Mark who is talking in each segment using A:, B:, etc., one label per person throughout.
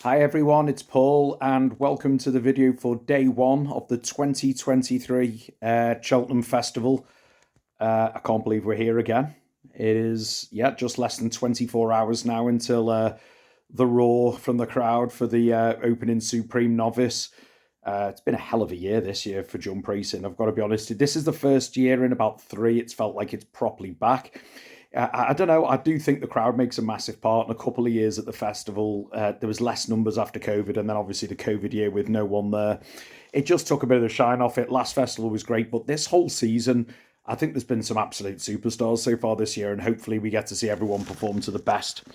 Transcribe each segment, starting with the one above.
A: Hi everyone, it's Paul, and welcome to the video for day one of the 2023 Cheltenham Festival. I can't believe we're here again. It is, just less than 24 hours now until the roar from the crowd for the opening Supreme Novice. It's been a hell of a year this year for jump racing, I've got to be honest. This is the first year in about three it's felt like it's properly back. I don't know. I do think the crowd makes a massive part. In a couple of years at the festival, there was less numbers after COVID, and then obviously the COVID year with no one there. It just took a bit of the shine off it. Last festival was great, but this whole season, I think there's been some absolute superstars so far this year, and hopefully we get to see everyone perform to the best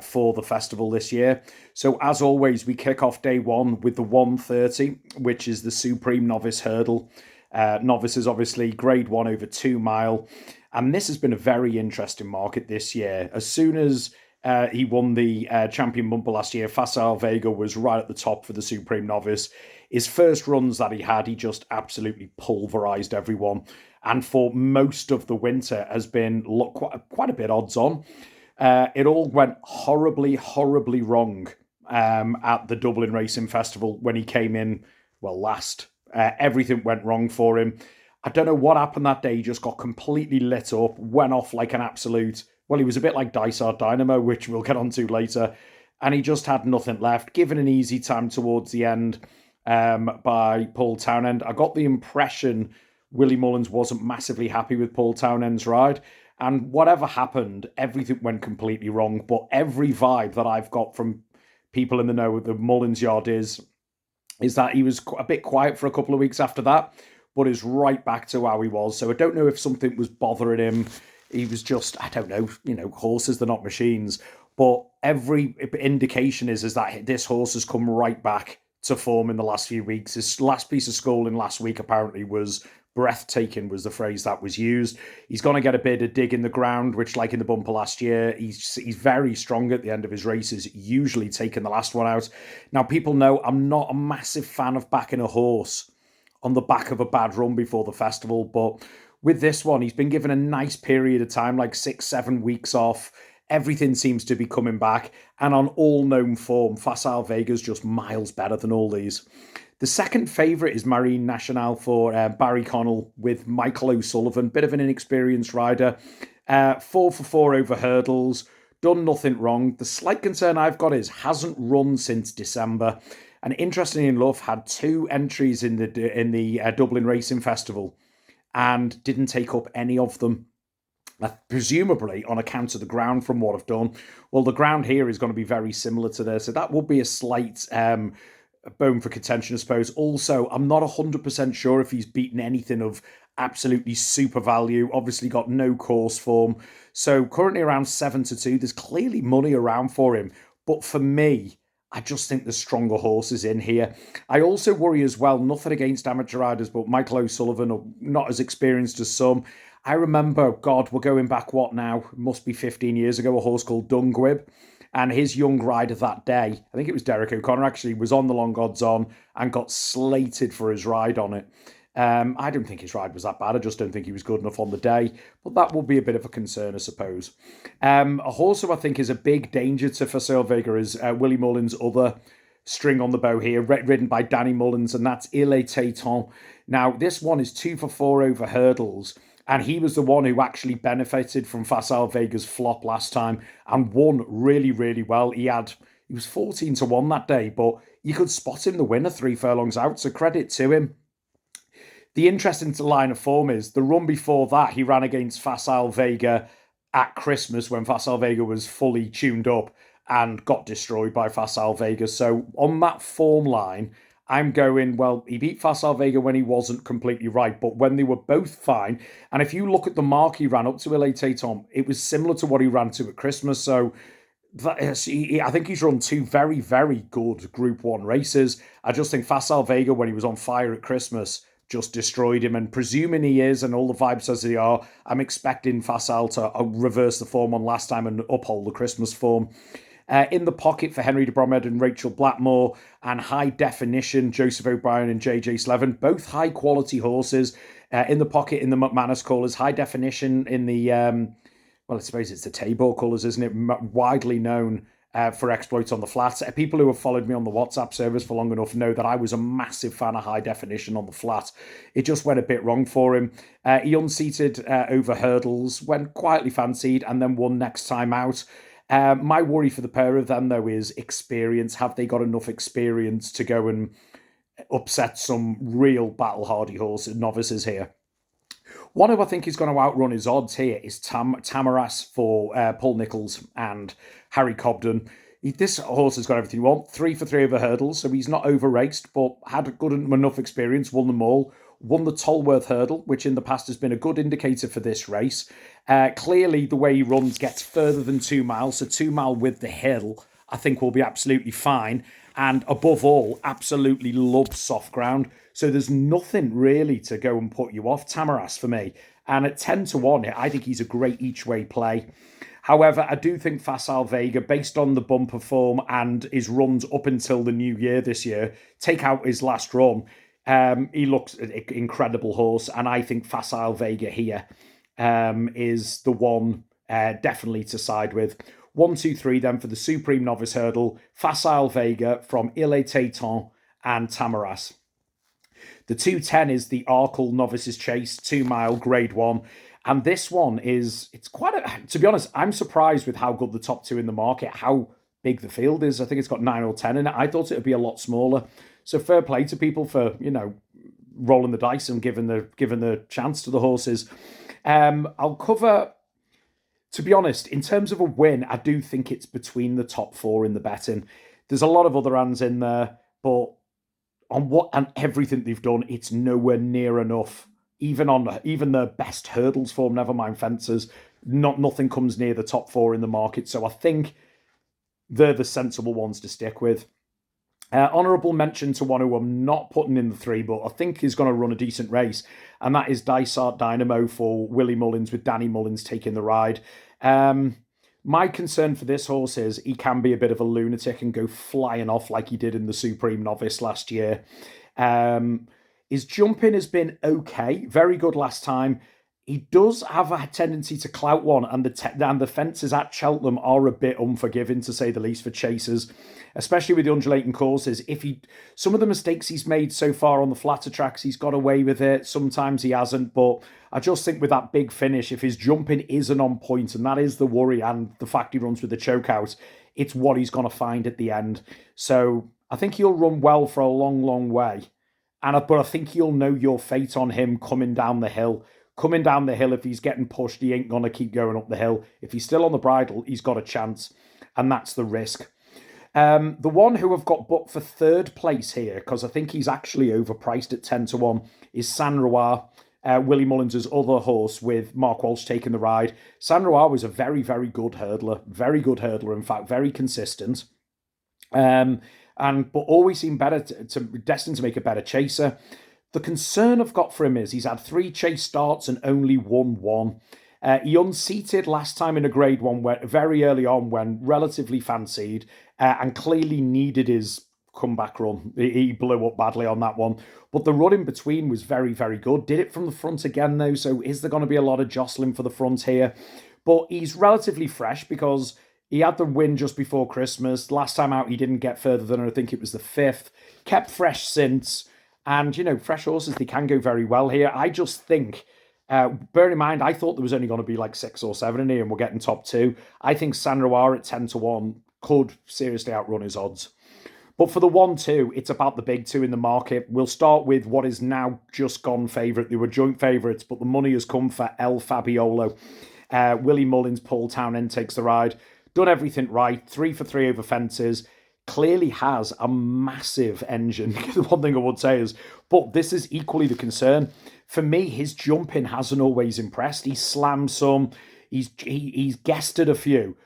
A: for the festival this year. So as always, we kick off day one with the 130, which is the Supreme Novice Hurdle. Novice is obviously grade one over 2 mile. And this has been a very interesting market this year. As soon as he won the champion bumper last year, Facile Vega was right at the top for the Supreme Novice. His first runs that he had, he just absolutely pulverised everyone. And for most of the winter has been quite a bit odds on. It all went horribly, horribly wrong at the Dublin Racing Festival when he came in, last. Everything went wrong for him. I don't know what happened that day. He just got completely lit up, went off like an absolute... Well, he was a bit like Dysart Dynamo, which we'll get onto later. And he just had nothing left. Given an easy time towards the end by Paul Townend. I got the impression Willie Mullins wasn't massively happy with Paul Townend's ride. And whatever happened, everything went completely wrong. But every vibe that I've got from people in the know of the Mullins yard is that he was a bit quiet for a couple of weeks after that, but is right back to how he was. So I don't know if something was bothering him. He was just, I don't know, horses, they're not machines. But every indication is that this horse has come right back to form in the last few weeks. His last piece of schooling last week apparently was breathtaking, was the phrase that was used. He's going to get a bit of dig in the ground, which, like in the bumper last year, he's very strong at the end of his races, usually taking the last one out. Now, people know I'm not a massive fan of backing a horse on the back of a bad run before the festival, but with this one, he's been given a nice period of time, like 6-7 weeks off. Everything seems to be coming back, and on all known form, Facile Vega's just miles better than all these. The second favourite is Marine Nationale for Barry Connell with Michael O'Sullivan, bit of an inexperienced rider. 4 for 4 over hurdles, done nothing wrong. The slight concern I've got is hasn't run since December. And interestingly enough, had 2 entries in the Dublin Racing Festival and didn't take up any of them, presumably on account of the ground from what I've done. Well, the ground here is going to be very similar to this, so that would be a slight bone for contention, I suppose. Also, I'm not 100% sure if he's beaten anything of absolutely super value. Obviously got no course form. So currently around 7-2. There's clearly money around for him. But for me, I just think there's stronger horses in here. I also worry as well, nothing against amateur riders, but Michael O'Sullivan, not as experienced as some. I remember, God, we're going back, what now? Must be 15 years ago, a horse called Dungwib. And his young rider that day, I think it was Derek O'Connor actually, was on the long odds on and got slated for his ride on it. I don't think his ride was that bad. I just don't think he was good enough on the day. But that will be a bit of a concern, I suppose. A horse who I think is a big danger to Facile Vega is Willie Mullins' other string on the bow here, ridden by Danny Mullins, and that's Il Était Temps. Now, this one is 2 for 4 over hurdles. And he was the one who actually benefited from Facile Vega's flop last time and won really, really well. He was 14-1 that day, but you could spot him the winner 3 furlongs out, so credit to him. The interesting line of form is the run before that, he ran against Facile Vega at Christmas when Facile Vega was fully tuned up and got destroyed by Facile Vega. So on that form line, I'm going, he beat Facile Vega when he wasn't completely right, but when they were both fine. And if you look at the mark he ran up to Il Était Temps, it was similar to what he ran to at Christmas. So I think he's run 2 very, very good Group 1 races. I just think Facile Vega, when he was on fire at Christmas, just destroyed him. And presuming he is, and all the vibes says they are, I'm expecting Facile to reverse the form on last time and uphold the Christmas form. In the pocket for Henry de Bromhead and Rachel Blackmore, and High Definition, Joseph O'Brien and JJ Slevin, both high quality horses. In the pocket in the McManus colours, High Definition in the, I suppose it's the Tabor colours, isn't it? Widely known for exploits on the flat. People who have followed me on the WhatsApp servers for long enough know that I was a massive fan of high definition on the flat. It just went a bit wrong for him. He unseated over hurdles, went quietly fancied, and then won next time out. My worry for the pair of them, though, is experience. Have they got enough experience to go and upset some real battle-hardy horses, novices here? One who I think is going to outrun his odds here is Tamaras for Paul Nicholls and Harry Cobden. This horse has got everything you want. 3 for 3 over hurdles, so he's not over-raced, but had good enough experience, won them all. Won the Tolworth hurdle, which in the past has been a good indicator for this race. Clearly, the way he runs gets further than 2 miles, so 2 mile with the hill, I think will be absolutely fine. And above all, absolutely loves soft ground. So there's nothing really to go and put you off Tamaras for me. And at 10 to 1, I think he's a great each-way play. However, I do think Facile Vega, based on the bumper form and his runs up until the new year this year, take out his last run, he looks an incredible horse. And I think Facile Vega here is the one definitely to side with. 1, 2, 3 then for the Supreme Novice Hurdle, Facile Vega from Il Téton and Tamaras. The 2:10 is the Arkle Novices Chase, 2 mile, grade 1. And this one is, it's quite a, to be honest, I'm surprised with how good the top 2 in the market, how big the field is. I think it's got 9 or 10 in it. I thought it would be a lot smaller. So fair play to people for, rolling the dice and giving the chance to the horses. I'll cover, to be honest, in terms of a win, I do think it's between the top 4 in the betting. There's a lot of other hands in there, but on what and everything they've done, it's nowhere near enough. Even the best hurdles form, never mind fences, nothing comes near the top 4 in the market. So I think they're the sensible ones to stick with. Honourable mention to one who I'm not putting in the 3, but I think is going to run a decent race, and that is Dysart Dynamo for Willie Mullins, with Danny Mullins taking the ride. My concern for this horse is he can be a bit of a lunatic and go flying off like he did in the Supreme Novice last year. His jumping has been okay, very good last time. He does have a tendency to clout one, and the fences at Cheltenham are a bit unforgiving, to say the least, for chasers, especially with the undulating courses. Some of the mistakes he's made so far on the flatter tracks, he's got away with it. Sometimes he hasn't, but I just think with that big finish, if his jumping isn't on point, and that is the worry, and the fact he runs with the choke out, it's what he's going to find at the end. So I think he'll run well for a long, long way. But I think you'll know your fate on him coming down the hill. Coming down the hill, if he's getting pushed, he ain't going to keep going up the hill. If he's still on the bridle, he's got a chance. And that's the risk. The one who I've got booked for 3rd place here, because I think he's actually overpriced at 10 to 1, is San Roir, Willie Mullins' other horse, with Mark Walsh taking the ride. San Roir was a very, very good hurdler. Very good hurdler, in fact, very consistent. But always seemed destined to make a better chaser. The concern I've got for him is he's had 3 chase starts and only won 1. He unseated last time in a grade 1 very early on, when relatively fancied, and clearly needed his comeback run. He blew up badly on that one. But the run in between was very, very good. Did it from the front again, though, so is there going to be a lot of jostling for the front here? But he's relatively fresh because he had the win just before Christmas. Last time out, he didn't get further than, I think it was the 5th. Kept fresh since. And, fresh horses, they can go very well here. I just think, bear in mind, I thought there was only going to be like 6 or 7 in here and we're getting top 2. I think San Roir at 10 to 1 could seriously outrun his odds. But for the 1-2, it's about the big 2 in the market. We'll start with what is now just gone favourite. They were joint favourites, but the money has come for El Fabiolo. Willie Mullins, Paul Townend takes the ride. Done everything right. 3 for 3 over fences. Clearly has a massive engine. The one thing I would say is, but this is equally the concern. For me, his jumping hasn't always impressed. He's slammed some. He's guested a few.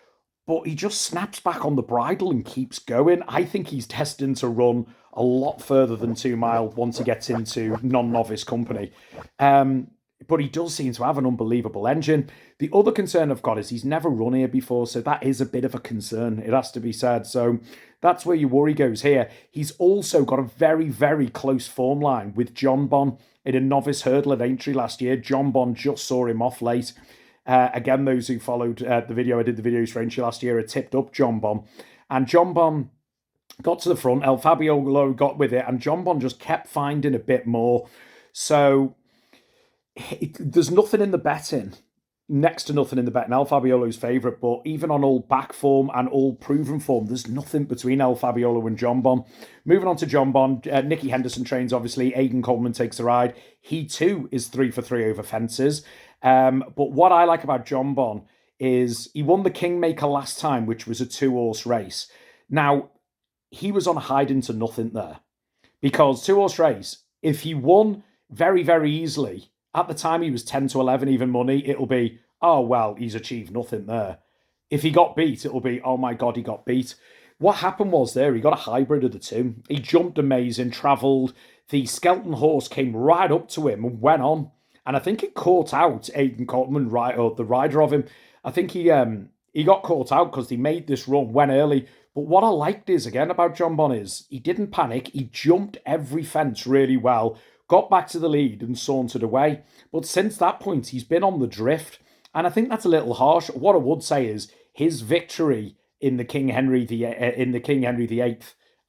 A: But he just snaps back on the bridle and keeps going. I think he's destined to run a lot further than 2 mile once he gets into non-novice company. But he does seem to have an unbelievable engine. The other concern I've got is he's never run here before, so that is a bit of a concern, it has to be said. So that's where your worry goes here. He's also got a very, very close form line with John Bon in a novice hurdle at Aintree last year. John Bon just saw him off late. Again, those who followed the video, I did the videos for Aintree last year, had tipped up John Bon. And John Bon got to the front. El Fabiolo got with it, and John Bon just kept finding a bit more. So there's nothing in the betting, next to nothing in the betting. El Fabiolo's favourite, but even on all back form and all proven form, there's nothing between El Fabiolo and John Bon. Moving on to John Bon, Nicky Henderson trains, obviously. Aidan Coleman takes the ride. He too is 3 for 3 over fences. But what I like about John Bon is he won the Kingmaker last time, which was a 2-horse race. Now, he was on a hide into nothing there, because 2-horse race, if he won very, very easily, at the time he was 10 to 11 even money, it'll be, oh, well, he's achieved nothing there. If he got beat, it'll be, oh my God, he got beat. What happened was there, he got a hybrid of the two. He jumped amazing, travelled. The skeleton horse came right up to him and went on. And I think it caught out Aidan Coleman, or the rider of him. I think he got caught out because he made this run, went early. But what I liked is, again, about John Bon is he didn't panic. He jumped every fence really well, got back to the lead and sauntered away. But since that point, he's been on the drift. And I think that's a little harsh. What I would say is his victory in the King Henry VIII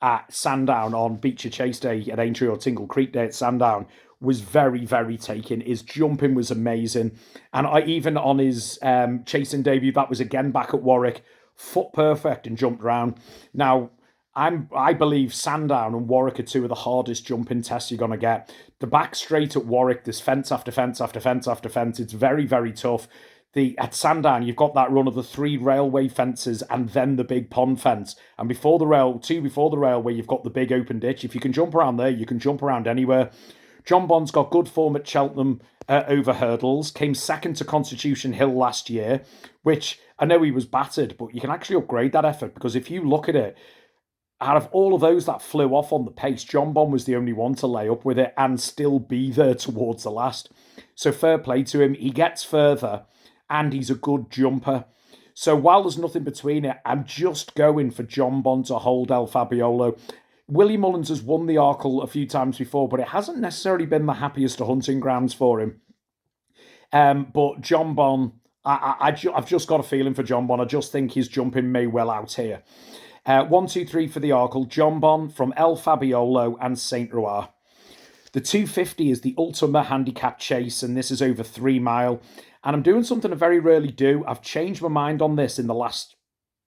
A: at Sandown on Beecher Chase Day at Aintree, or Tingle Creek Day at Sandown, was very, very taken. His jumping was amazing. And even on his chasing debut, that was again back at Warwick, foot perfect and jumped round. Now, I believe Sandown and Warwick are two of the hardest jumping tests you're going to get. The back straight at Warwick, there's fence after fence after fence after fence. It's very, very tough. At Sandown, you've got that run of the 3 railway fences and then the big pond fence. And before the railway, you've got the big open ditch. If you can jump around there, you can jump around anywhere. John Bon's got good form at Cheltenham over hurdles. Came second to Constitution Hill last year, which I know he was battered, but you can actually upgrade that effort, because if you look at it, out of all of those that flew off on the pace, John Bon was the only one to lay up with it and still be there towards the last. So fair play to him. He gets further and he's a good jumper. So while there's nothing between it, I'm just going for John Bon to hold El Fabiolo. Willie Mullins has won the Arkle a few times before, but it hasn't necessarily been the happiest of hunting grounds for him. But John Bon, I've just got a feeling for John Bon. I just think his jumping may well out here. 1, 2, 3 for the Arkle. John Bon from El Fabiolo and Saint Roir. The 250 is the Ultima Handicap Chase, and this is over 3 mile. And I'm doing something I very rarely do. I've changed my mind on this in the last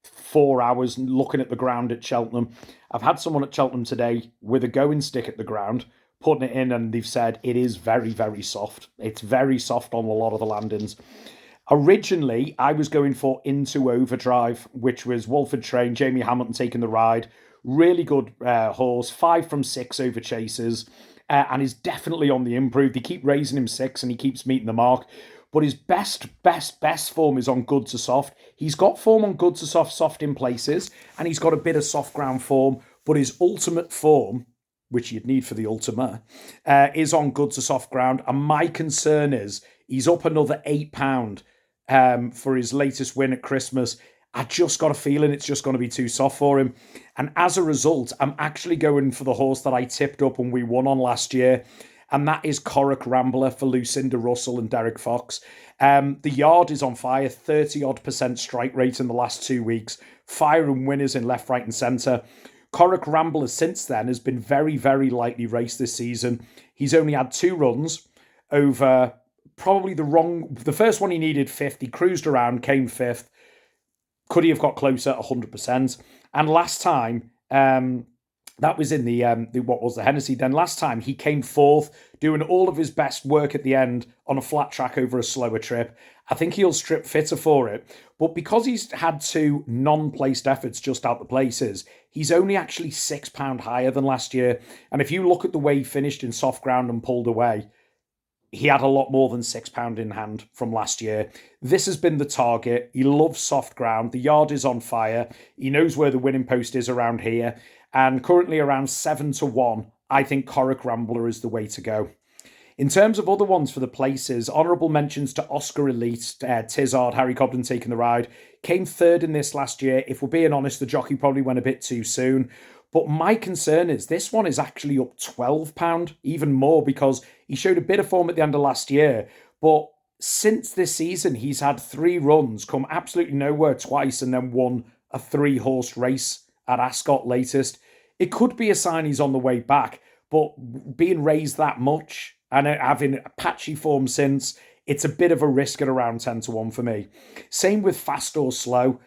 A: 4 hours looking at the ground at Cheltenham. I've had someone at Cheltenham today with a going stick at the ground, putting it in, and they've said it is very, very soft. It's very soft on a lot of the landings. Originally, I was going for Into Overdrive, which was Walford train, Jamie Hamilton taking the ride. Really good horse, 5 from 6 over chases, and is definitely on the improve. They keep raising him 6 and he keeps meeting the mark. But his best form is on good to soft. He's got form on good to soft in places, and he's got a bit of soft ground form, but his ultimate form, which you'd need for the Ultima, is on good to soft ground. And my concern is he's up another £8 for his latest win at Christmas. I just got a feeling it's just going to be too soft for him. And as a result, I'm actually going for the horse that I tipped up and we won on last year. And that is Corrick Rambler for Lucinda Russell and Derek Fox. The yard is on fire, 30-odd% strike rate in the last 2 weeks. Firing winners in left, right and centre. Corrick Rambler since then has been very, very lightly raced this season. He's only had 2 runs over probably the first one he needed 5th. He cruised around, came 5th. Could he have got closer? 100%. And last time, that was in the Hennessy. Then last time he came 4th, doing all of his best work at the end on a flat track over a slower trip. I think he'll strip fitter for it. But because he's had 2 non-placed efforts just out the places, he's only actually £6 higher than last year. And if you look at the way he finished in soft ground and pulled away, he had a lot more than £6 in hand from last year. This has been the target. He loves soft ground. The yard is on fire. He knows where the winning post is around here. And currently around 7-1, I think Corrick Rambler is the way to go. In terms of other ones for the places, honourable mentions to Oscar Elite, Tizard, Harry Cobden taking the ride. Came 3rd in this last year. If we're being honest, the jockey probably went a bit too soon. But my concern is this one is actually up £12, even more, because he showed a bit of form at the end of last year. But since this season, he's had 3 runs, come absolutely nowhere twice, and then won a 3-horse race at Ascot latest. It could be a sign he's on the way back, but being raised that much and having a patchy form since, it's a bit of a risk at around 10-1 for me. Same with Fast or Slow.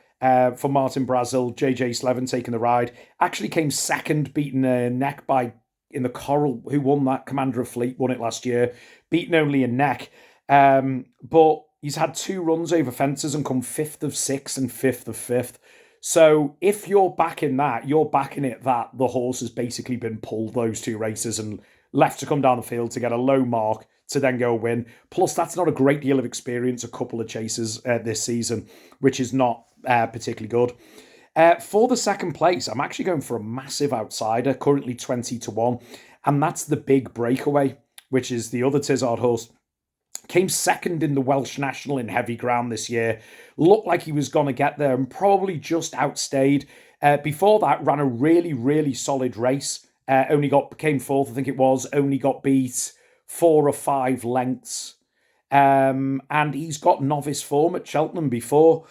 A: For Martin Brazil, JJ Slevin taking the ride. Actually came second, beaten a neck by in the Coral, who won that. Commander of Fleet won it last year, beaten only a neck. But he's had 2 runs over fences and come 5th of 6 and 5th of 5th. So if you're backing that, you're backing it that the horse has basically been pulled those 2 races and left to come down the field to get a low mark to then go win. Plus, that's not a great deal of experience, a couple of chases this season, which is not particularly good. For the second place, I'm actually going for a massive outsider, currently 20-1, and that's the Big Breakaway, which is the other Tizard horse. Came second in the Welsh National in heavy ground this year. Looked like he was going to get there and probably just outstayed. Before that, ran a really, really solid race. Came 4th, I think it was. Only got beat 4 or 5 lengths. And he's got novice form at Cheltenham before.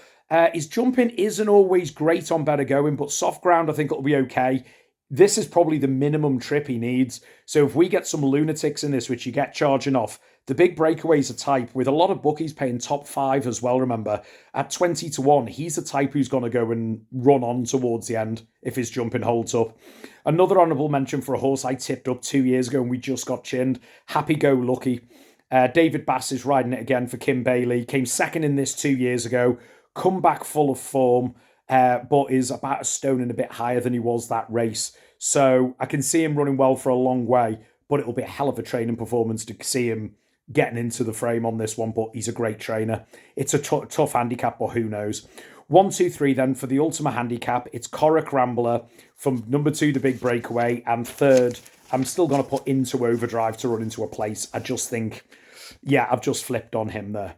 A: His jumping isn't always great on better going, but soft ground, I think it'll be okay. This is probably the minimum trip he needs. So if we get some lunatics in this, which you get charging off, the Big Breakaway's a type with a lot of bookies paying top 5 as well, remember. At 20-1, he's a type who's going to go and run on towards the end if his jumping holds up. Another honourable mention for a horse I tipped up 2 years ago and we just got chinned. Happy Go Lucky. David Bass is riding it again for Kim Bailey. Came second in this 2 years ago. Come back full of form, but is about a stone and a bit higher than he was that race. So I can see him running well for a long way, but it'll be a hell of a training performance to see him getting into the frame on this one, but he's a great trainer. It's a tough handicap, but who knows. 1, 2, 3 then for the ultimate handicap. It's Corrick Rambler from number 2, the Big Breakaway, and 3rd, I'm still going to put Into Overdrive to run into a place. I just think, yeah, I've just flipped on him there.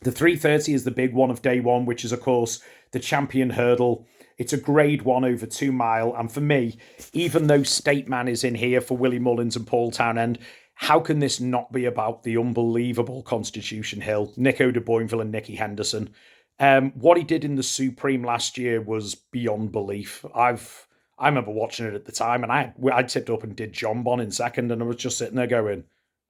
A: The 3:30 is the big one of day one, which is, of course, the Champion Hurdle. It's a grade 1 over 2 mile. And for me, even though State Man is in here for Willie Mullins and Paul Townend, how can this not be about the unbelievable Constitution Hill, Nico de Boinville and Nicky Henderson? What he did in the Supreme last year was beyond belief. I remember watching it at the time, and I tipped up and did John Bon in second, and I was just sitting there going,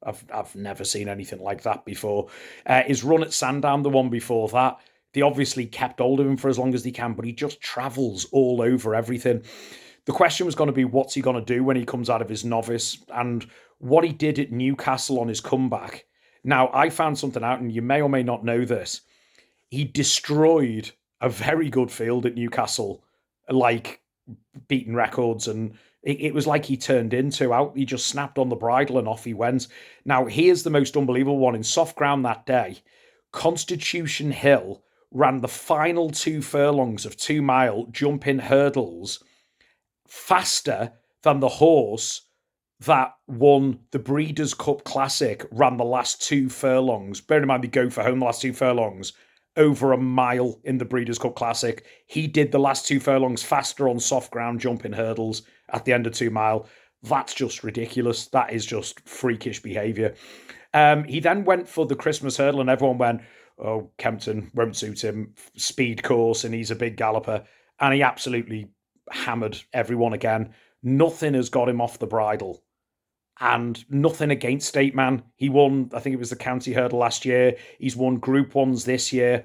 A: I've never seen anything like that before. His run at Sandown, the one before that, they obviously kept hold of him for as long as they can, but he just travels all over everything. The question was going to be, what's he going to do when he comes out of his novice? And what he did at Newcastle on his comeback. Now, I found something out, and you may or may not know this. He destroyed a very good field at Newcastle, like beating records, and it was like he turned into out. He just snapped on the bridle and off he went. Now, here's the most unbelievable one. In soft ground that day, Constitution Hill ran the final 2 furlongs of 2 mile jumping hurdles faster than the horse that won the Breeders' Cup Classic, ran the last 2 furlongs. Bear in mind, they go for home the last 2 furlongs over a mile in the Breeders' Cup Classic. He did the last 2 furlongs faster on soft ground jumping hurdles at the end of 2 mile. That's just ridiculous. That is just freakish behaviour. He then went for the Christmas hurdle and everyone went, oh, Kempton won't suit him, speed course, and he's a big galloper. And he absolutely hammered everyone again. Nothing has got him off the bridle. And nothing against State Man. He won, I think it was the county hurdle last year. He's won Group 1s this year.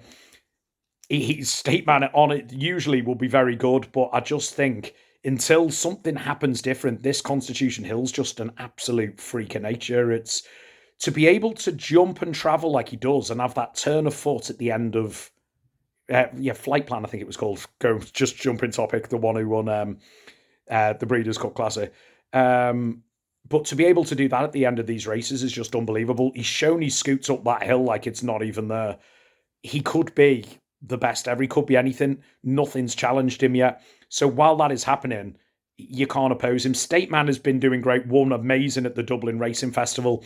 A: He's State Man on it usually will be very good, but I just think until something happens different, this Constitution Hill's just an absolute freak of nature. It's to be able to jump and travel like he does and have that turn of foot at the end of, Flight Plan, I think it was called. Go just jumping topic, the one who won the Breeders' Cup Classic. But to be able to do that at the end of these races is just unbelievable. He's shown he scoots up that hill like it's not even there. He could be the best ever. He could be anything. Nothing's challenged him yet. So while that is happening, you can't oppose him. State Man has been doing great. Won amazing at the Dublin Racing Festival.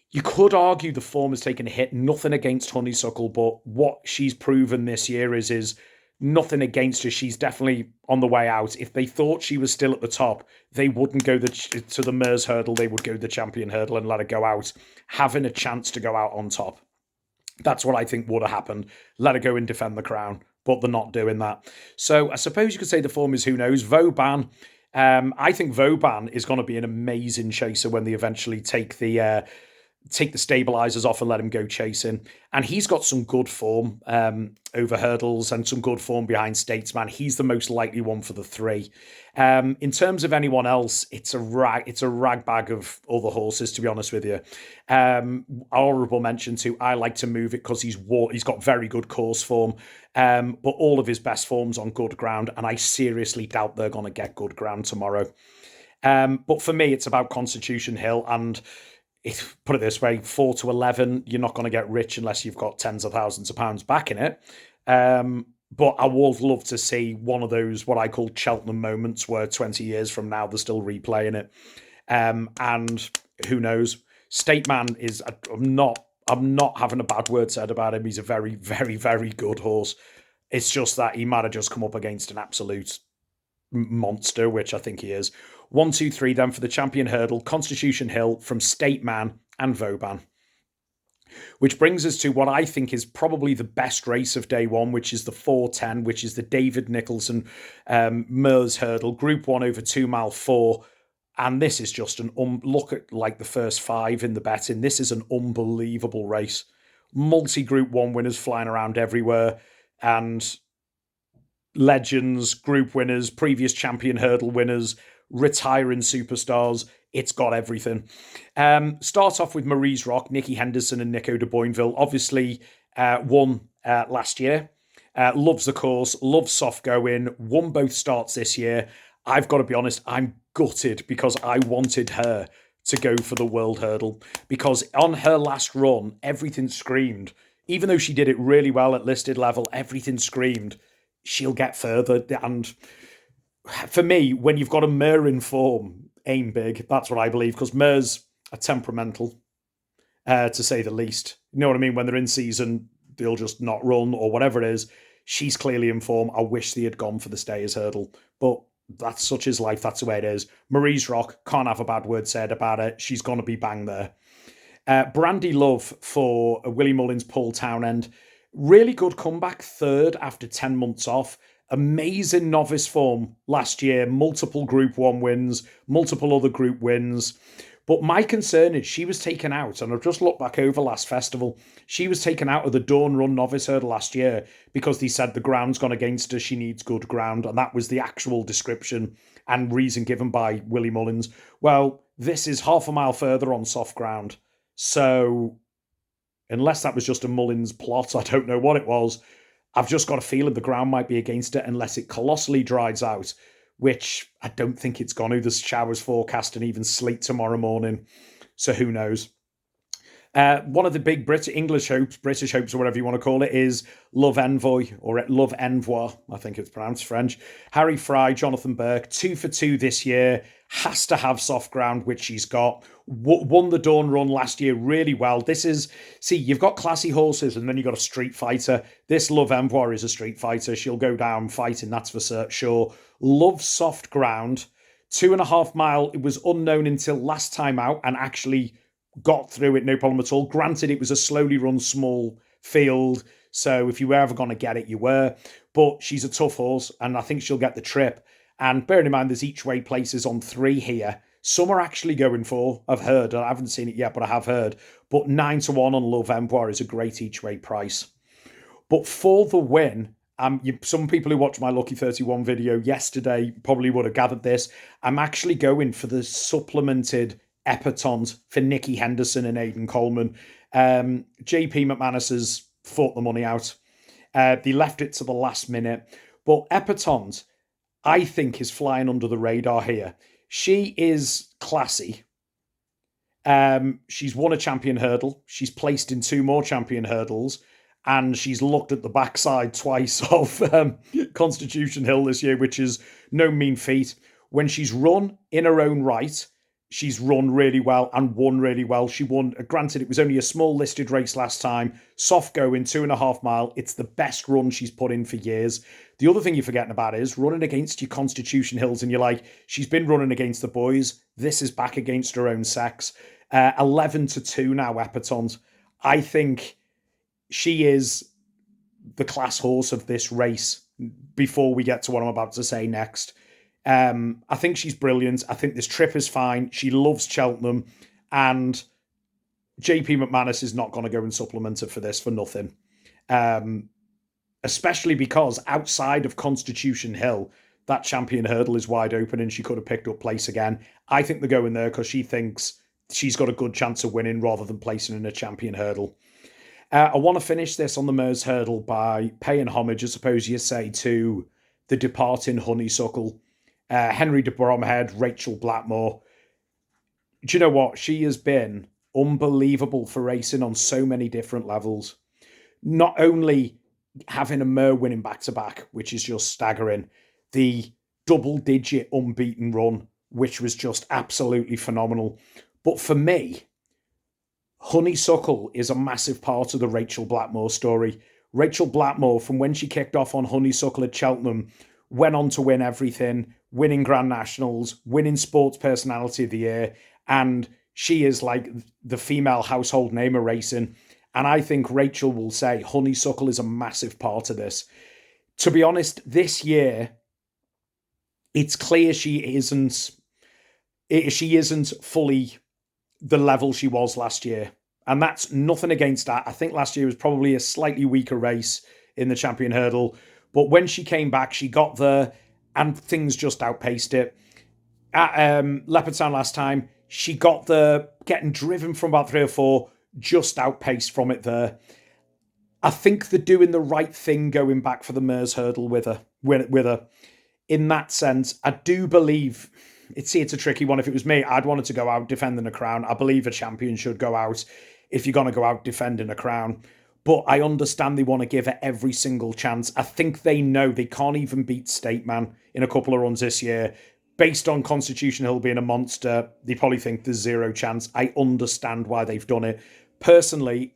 A: You could argue the form has taken a hit. Nothing against Honeysuckle, but what she's proven this year is nothing against her. She's definitely on the way out. If they thought she was still at the top, they wouldn't go to the Mers hurdle. They would go the Champion hurdle and let her go out, having a chance to go out on top. That's what I think would have happened. Let her go and defend the crown. but they're not doing that. So I suppose you could say the form is who knows. Vauban, I think Vauban is going to be an amazing chaser when they eventually take the stabilizers off and let him go chasing. And he's got some good form over hurdles and some good form behind Statesman. He's the most likely one for the three. In terms of anyone else, it's a rag bag of other horses, to be honest with you. Honourable mention to I like to move it because he's got very good course form, but all of his best form's on good ground, and I seriously doubt they're going to get good ground tomorrow. But for me, it's about Constitution Hill, and put it this way, 4 to 11, you're not going to get rich unless you've got tens of thousands of pounds back in it. But I would love to see one of those, what I call Cheltenham moments, where 20 years from now, they're still replaying it. And who knows? State Man is, I'm not having a bad word said about him. He's a very, very, very good horse. It's just that he might have just come up against an absolute monster, which I think he is. 1, 2, 3 then for the champion hurdle, Constitution Hill from State Man and Vauban. Which brings us to what I think is probably the best race of day one, which is the 4:10, which is the David Nicholson Mears hurdle, Group 1 over 2 mile 4. And this is just look at like the first 5 in the betting. This is an unbelievable race. Multi-Group 1 winners flying around everywhere. And legends, group winners, previous champion hurdle winners, retiring superstars. It's got everything. Start off with Marie's Rock, Nicky Henderson and Nico de Boinville. Obviously won last year. Loves the course, loves soft going, won both starts this year. I've got to be honest, I'm gutted because I wanted her to go for the world hurdle, because on her last run, everything screamed. Even though she did it really well at listed level, everything screamed she'll get further. And for me, when you've got a Mer in form, aim big. That's what I believe, because Mers are temperamental, to say the least. You know what I mean? When they're in season, they'll just not run or whatever it is. She's clearly in form. I wish they had gone for the Stayers hurdle, but that's such is life. That's the way it is. Marie's Rock, can't have a bad word said about it. She's going to be bang there. Brandy Love for Willie Mullins, Paul Townend. Really good comeback, third after 10 months off. Amazing novice form last year. Multiple Group 1 wins, multiple other group wins. But my concern is she was taken out, and I've just looked back over last festival, she was taken out of the Dawn Run novice hurdle last year because they said the ground's gone against her, she needs good ground, and that was the actual description and reason given by Willie Mullins. Well, this is half a mile further on soft ground. So, unless that was just a Mullins plot, I don't know what it was. I've just got a feeling the ground might be against it unless it colossally dries out, which I don't think it's going to. There's showers forecast and even sleet tomorrow morning. So who knows? One of the big British hopes, or whatever you want to call it, is Love Envoy, or Love Envoi, I think it's pronounced French. Harry Fry, Jonathan Burke, 2 for 2 this year, has to have soft ground, which she's got. Won the Dawn Run last year really well. You've got classy horses and then you've got a street fighter. This Love Envoi is a street fighter. She'll go down fighting, that's for sure. Loves soft ground. 2.5 mile, it was unknown until last time out, and actually got through it, no problem at all. Granted, it was a slowly run small field, so if you were ever going to get it, you were. But she's a tough horse, and I think she'll get the trip. And bearing in mind, there's each way places on 3 here. Some are actually going for, I've heard, I haven't seen it yet, but I have heard. But 9 to 1 on Love Empire is a great each way price. But for the win, some people who watched my Lucky 31 video yesterday probably would have gathered this. I'm actually going for the supplemented Epatons for Nicky Henderson and Aidan Coleman. JP McManus has fought the money out. They left it to the last minute. But Epatons, I think, is flying under the radar here. She is classy. She's won a champion hurdle. She's placed in 2 more champion hurdles. And she's looked at the backside twice of Constitution Hill this year, which is no mean feat. When she's run in her own right, she's run really well and won really well. She won, granted, it was only a small listed race last time. Soft going, 2.5 mile. It's the best run she's put in for years. The other thing you're forgetting about is running against your Constitution Hills, and you're like, she's been running against the boys. This is back against her own sex. 11 to 2 now, Epatons. I think she is the class horse of this race before we get to what I'm about to say next. I think she's brilliant. I think this trip is fine. She loves Cheltenham, and JP McManus is not going to go and supplement her for this for nothing. Um, Especially because outside of Constitution Hill, that champion hurdle is wide open and she could have picked up place again. I think they're going there because she thinks she's got a good chance of winning rather than placing in a champion hurdle. I want to finish this on the Meuse hurdle by paying homage, I suppose you say, to the departing honeysuckle. Henry de Bromhead, Rachel Blackmore. Do you know what? She has been unbelievable for racing on so many different levels. Not only having a Mer winning back to back, which is just staggering, the double digit unbeaten run, which was just absolutely phenomenal. But for me, Honeysuckle is a massive part of the Rachel Blackmore story. Rachel Blackmore, from when she kicked off on Honeysuckle at Cheltenham, went on to win everything, winning Grand Nationals, winning Sports Personality of the Year, and she is like the female household name of racing. And I think Rachel will say Honeysuckle is a massive part of this. To be honest, this year, it's clear she isn't fully the level she was last year. And that's nothing against that. I think last year was probably a slightly weaker race in the champion hurdle. But when she came back, she got there and things just outpaced it. At Leopardstown last time, she got there, getting driven from about 3 or 4, just outpaced from it there. I think they're doing the right thing going back for the Meuse hurdle with her. In that sense, I do believe it's a tricky one. If it was me, I'd want her to go out defending a crown. I believe a champion should go out if you're going to go out defending a crown. But I understand they want to give her every single chance. I think they know they can't even beat State Man in a couple of runs this year. Based on Constitution Hill being a monster, they probably think there's zero chance. I understand why they've done it. Personally,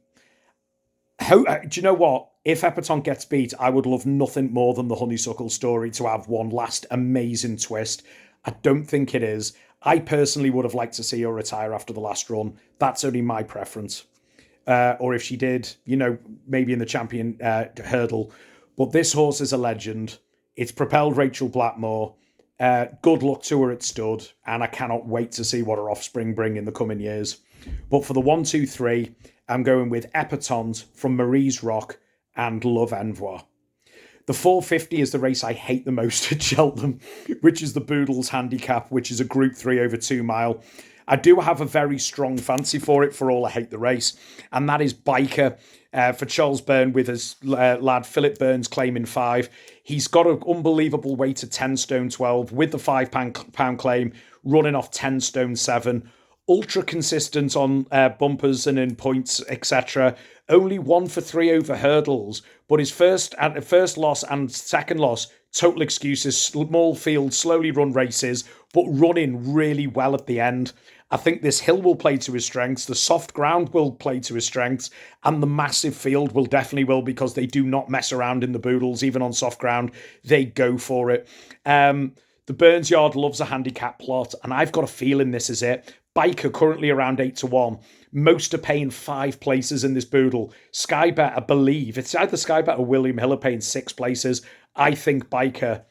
A: do you know what? If Epatante gets beat, I would love nothing more than the Honeysuckle story to have one last amazing twist. I don't think it is. I personally would have liked to see her retire after the last run. That's only my preference. Or if she did, maybe in the champion hurdle. But this horse is a legend. It's propelled Rachel Blackmore. Good luck to her at stud. And I cannot wait to see what her offspring bring in the coming years. But for the 1, 2, 3, I'm going with Epatante from Marie's Rock and Love Envoi. The 450 is the race I hate the most at Cheltenham, which is the Boodles Handicap, which is a Group 3 over 2 mile. I do have a very strong fancy for it, for all I hate the race, and that is Biker for Charles Byrne with his lad Philip Burns claiming 5. He's got an unbelievable weight of 10 stone 12 with the £5 claim, running off 10 stone 7. Ultra consistent on bumpers and in points, etc. Only 1 for 3 over hurdles, but his first loss and second loss, total excuses, small field, slowly run races, but running really well at the end. I think this hill will play to his strengths, the soft ground will play to his strengths, and the massive field will definitely will, because they do not mess around in the Boodles, even on soft ground. They go for it. The Burns Yard loves a handicap plot, and I've got a feeling this is it. Biker currently around 8 to 1. Most are paying 5 places in this Boodle. Sky Bet, I believe, it's either Sky Bet or William Hill are paying 6 places. I think Biker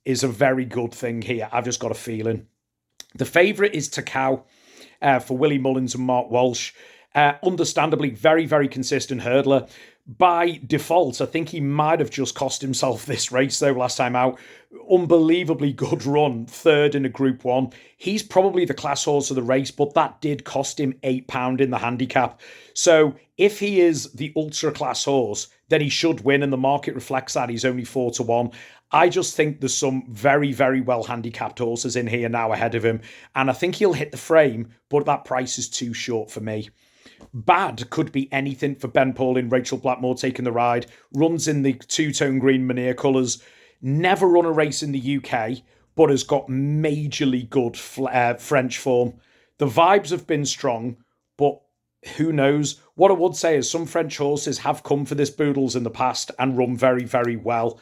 A: is a very good thing here. I've just got a feeling. The favourite is Takao for Willie Mullins and Mark Walsh. Understandably, very, very consistent hurdler. By default, I think he might have just cost himself this race, though, last time out. Unbelievably good run, 3rd in a Group 1. He's probably the class horse of the race, but that did cost him £8 in the handicap. So if he is the ultra class horse, then he should win, and the market reflects that. He's only 4 to 1. I just think there's some very, very well handicapped horses in here now ahead of him, and I think he'll hit the frame, but that price is too short for me. Bad could be anything for Ben Paulin, Rachel Blackmore taking the ride. Runs in the two-tone green Menier colours. Never run a race in the UK, but has got majorly good French form. The vibes have been strong, but who knows? What I would say is some French horses have come for this Boodles in the past and run very, very well.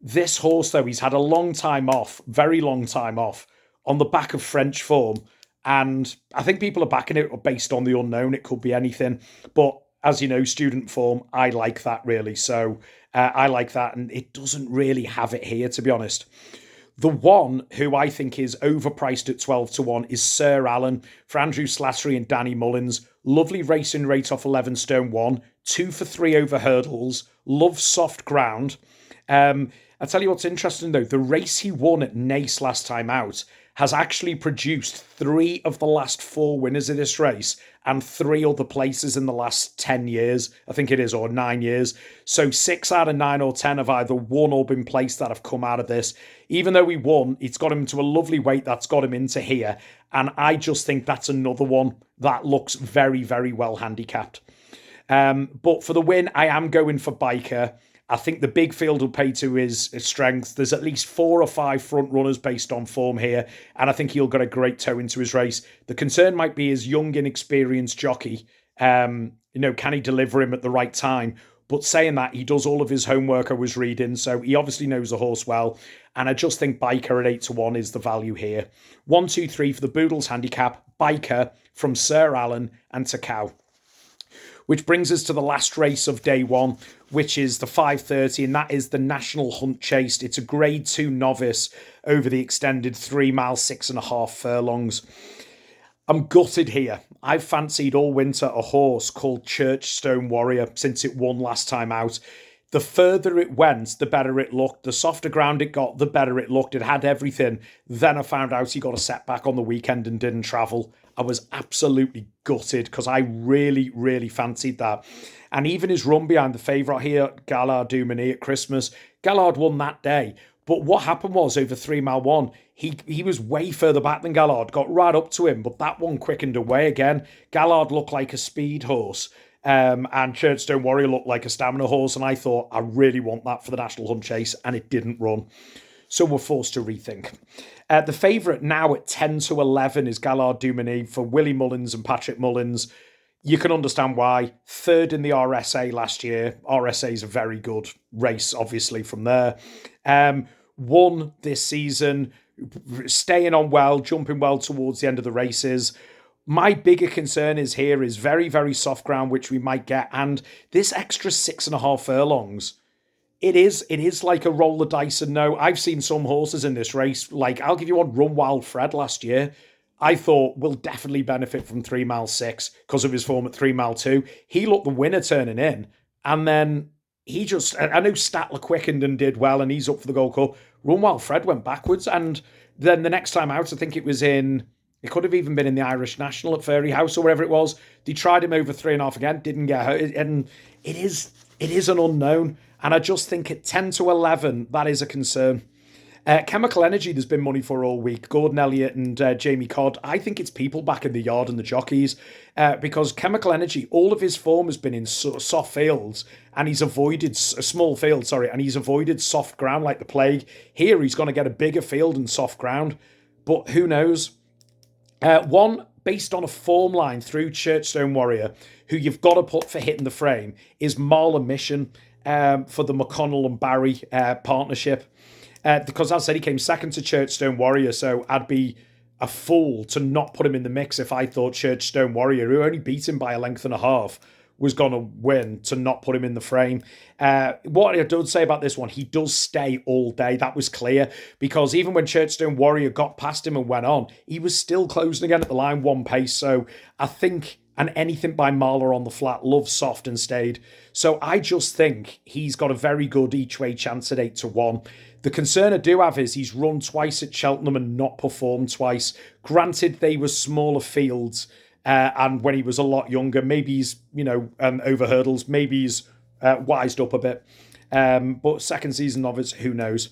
A: This horse, though, he's had a long time off, very long time off, on the back of French form. And I think people are backing it based on the unknown. It could be anything. But as you know, student form, I like that really. So I like that, and it doesn't really have it here, to be honest. The one who I think is overpriced at 12 to 1 is Sir Alan for Andrew Slattery and Danny Mullins. Lovely racing rate off 11 stone 1, 2 for 3 over hurdles, loves soft ground. I tell you what's interesting though, the race he won at Nace last time out has actually produced 3 of the last 4 winners of this race and 3 other places in the last 10 years, I think it is, or 9 years. So 6 out of 9 or 10 have either won or been placed that have come out of this. Even though he won, it's got him to a lovely weight that's got him into here. And I just think that's another one that looks very, very well handicapped. But for the win, I am going for Biker. I think the big field will pay to his strength. There's at least 4 or 5 front runners based on form here, and I think he'll get a great toe into his race. The concern might be his young, inexperienced jockey. Can he deliver him at the right time? But saying that, he does all of his homework, I was reading, so he obviously knows the horse well. And I just think Biker at 8 to 1 is the value here. 1, 2, 3 for the Boodles handicap. Biker from Sir Alan and Takao. Which brings us to the last race of day 1, which is the 5:30, and that is the National Hunt Chase. It's a Grade 2 novice over the extended 3 mile, 6.5 furlongs. I'm gutted here. I've fancied all winter a horse called Churchstone Warrior since it won last time out. The further it went, the better it looked. The softer ground it got, the better it looked. It had everything. Then I found out he got a setback on the weekend and didn't travel. I was absolutely gutted because I really, really fancied that. And even his run behind the favourite here, Gallard Dumini at Christmas, Gallard won that day. But what happened was over 3 mile 1, he was way further back than Gallard, got right up to him, but that one quickened away again. Gallard looked like a speed horse. And Churchstone Warrior looked like a stamina horse, and I thought, I really want that for the National Hunt Chase, and it didn't run. So we're forced to rethink. The favourite now at 10 to 11 is Gallard Dumini for Willie Mullins and Patrick Mullins. You can understand why. 3rd in the RSA last year. RSA is a very good race, obviously, from there. Won this season, staying on well, jumping well towards the end of the races. My bigger concern is very, very soft ground, which we might get. And this extra 6.5 furlongs, it is like a roll the dice and no. I've seen some horses in this race. Like, I'll give you one, Run Wild Fred last year. I thought will definitely benefit from 3 mile 6 because of his form at 3 mile 2. He looked the winner turning in. And then he just, I know Statler quickened and did well, and he's up for the Gold Cup. Run Wild Fred went backwards. And then the next time out, I think it was it could have even been in the Irish National at Fairy House or wherever it was. They tried him over 3.5 again, didn't get hurt. And it is an unknown. And I just think at 10 to 11, that is a concern. Chemical Energy, there's been money for all week. Gordon Elliott and Jamie Codd. I think it's people back in the yard and the jockeys because Chemical Energy, all of his form has been in soft fields and he's avoided a small field, and he's avoided soft ground like the plague. Here, he's going to get a bigger field and soft ground, but who knows? One, based on a form line through Churchstone Warrior, who you've got to put for hitting the frame, is Marla Mission for the McConnell and Barry partnership. Because as I said, he came second to Churchstone Warrior, so I'd be a fool to not put him in the mix if I thought Churchstone Warrior, who only beat him by a length and a half, was going to win, to not put him in the frame. What I would say about this one, he does stay all day. That was clear, because even when Churchstone Warrior got past him and went on, he was still closing again at the line, one pace. So I think, and anything by Marler on the flat, loves soft and stayed. So I just think he's got a very good each way chance at 8 to 1. The concern I do have is he's run twice at Cheltenham and not performed twice. Granted, they were smaller fields, and when he was a lot younger, maybe he's, over hurdles, maybe he's wised up a bit. But second season of it, who knows?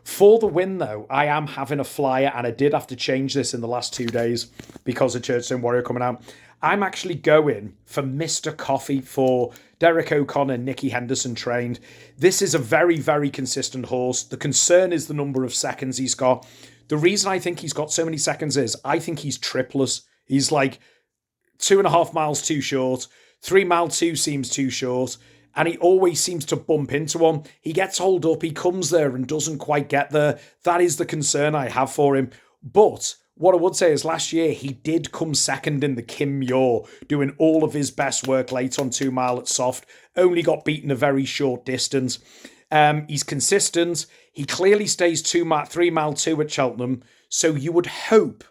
A: For the win, though, I am having a flyer, and I did have to change this in the last 2 days because of Churchstone Warrior coming out. I'm actually going for Mr. Coffee for Derek O'Connor, Nicky Henderson trained. This is a very, very consistent horse. The concern is the number of seconds he's got. The reason I think he's got so many seconds is I think he's tripless. He's like 2.5 miles too short. 3 mile 2 seems too short. And he always seems to bump into him. He gets holed up. He comes there and doesn't quite get there. That is the concern I have for him. But What I would say is last year he did come second in the Kim Muir, doing all of his best work late on 2 mile at soft. Only got beaten a very short distance. He's consistent. He clearly stays 3 mile 2 at Cheltenham. So you would hope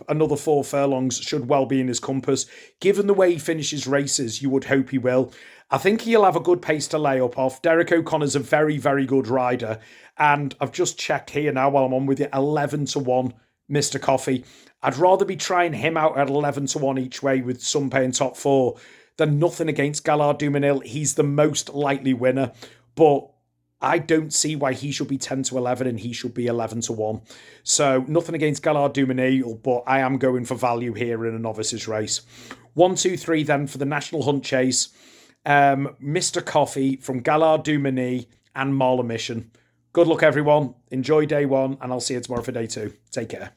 A: another 4 furlongs should well be in his compass. Given the way he finishes races, you would hope he will. I think he'll have a good pace to lay up off. Derek O'Connor's a very, very good rider. And I've just checked here now while I'm on with you, 11-1, Mr. Coffee. I'd rather be trying him out at 11-1 each way with some paying top 4 than nothing against Gallard Dumanil. He's the most likely winner. But I don't see why he should be 10-11 and he should be 11-1. So nothing against Gallard Dumanil, but I am going for value here in a novices race. 1, 2, 3 then for the National Hunt Chase. Mr. Coffee from Gallard Dumanil and Marla Mission. Good luck, everyone. Enjoy day 1, and I'll see you tomorrow for day 2. Take care.